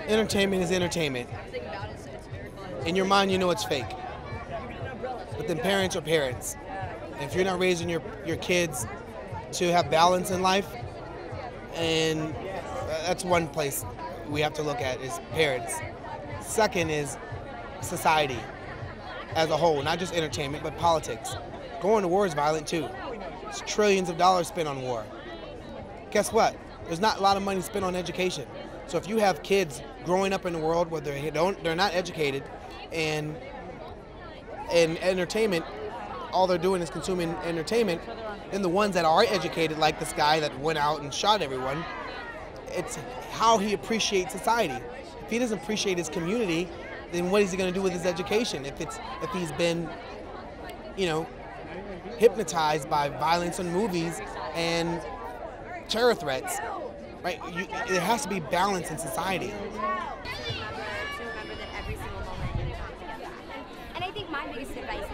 Entertainment is entertainment. In your mind, you know it's fake. But then parents are parents. If you're not raising your kids to have balance in life, and that's one place we have to look at is parents. Second is society as a whole, not just entertainment, but politics. Going to war is violent too. It's trillions of dollars spent on war. Guess what? There's not a lot of money spent on education. So if you have kids growing up in a world where they're not educated, and entertainment, all they're doing is consuming entertainment, then the ones that are educated, like this guy that went out and shot everyone, it's how he appreciates society. If he doesn't appreciate his community, then what is he going to do with his education? If he's been, hypnotized by violence in movies and terror threats, right? There has to be balance in society. And I think my biggest advice is,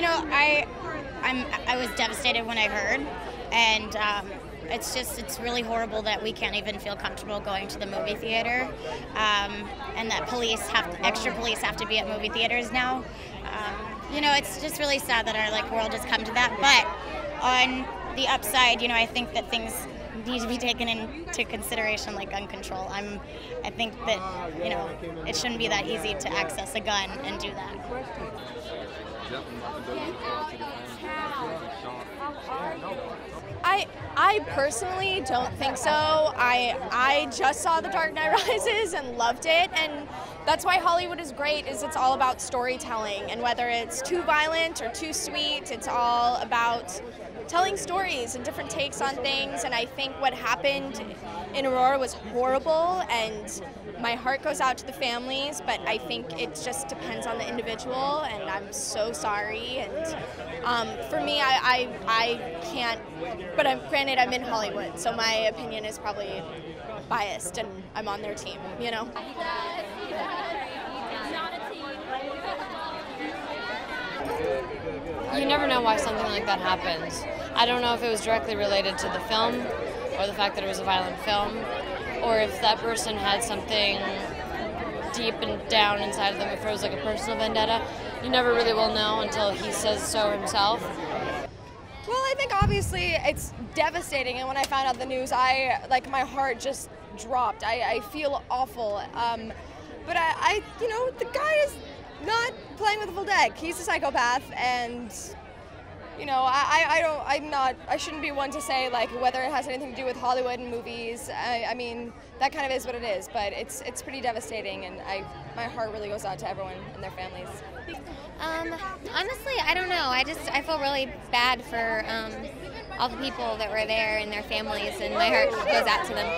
I was devastated when I heard, and it's really horrible that we can't even feel comfortable going to the movie theater, and that extra police have to be at movie theaters now. It's just really sad that our world has come to that. But on the upside, I think that things need to be taken into consideration, like gun control. I think that it shouldn't be that easy to access a gun and do that. I personally don't think so. I just saw The Dark Knight Rises and loved it, and that's why Hollywood is great, is it's all about storytelling, and whether it's too violent or too sweet, it's all about telling stories and different takes on things. And I think what happened in Aurora was horrible, and my heart goes out to the families, but I think it just depends on the individual, and I'm so sorry. And for me, I can't, but granted I'm in Hollywood, so my opinion is probably biased, and I'm on their team, You never know why something like that happens. I don't know if it was directly related to the film, or the fact that it was a violent film, or if that person had something deep and down inside of them, if it was like a personal vendetta. You never really will know until he says so himself. Well, I think obviously it's devastating, and when I found out the news, my heart just dropped. I feel awful. But the guy is not playing with a full deck. He's a psychopath, and I shouldn't be one to say whether it has anything to do with Hollywood and movies. I mean, that kind of is what it is, but it's pretty devastating, and my heart really goes out to everyone and their families. honestly, I don't know. I feel really bad for all the people that were there and their families, and my heart goes out to them.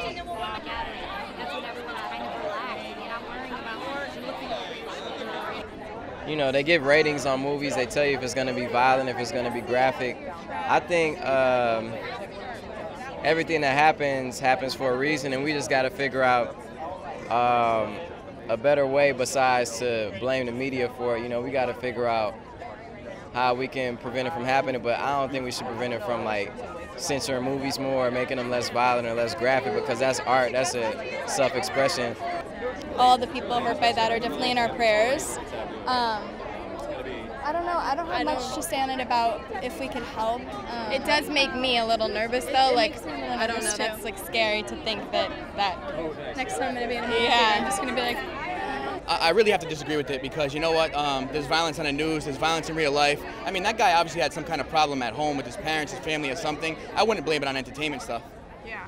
They give ratings on movies. They tell you if it's going to be violent, if it's going to be graphic. I think everything that happens for a reason, and we just got to figure out a better way besides to blame the media for it. We got to figure out how we can prevent it from happening, but I don't think we should prevent it from censoring movies more, or making them less violent or less graphic, because that's art, that's a self-expression. All the people hurt by that are definitely in our prayers. I don't know. I don't have much to say on it about if we could help. It does make me a little nervous, though. I don't know. That's scary to think that Next time I'm gonna be in a movie, Yeah. I'm just gonna be like. I really have to disagree with it, because you know what? There's violence on the news, there's violence in real life. I mean, that guy obviously had some kind of problem at home with his parents, his family, or something. I wouldn't blame it on entertainment stuff. Yeah.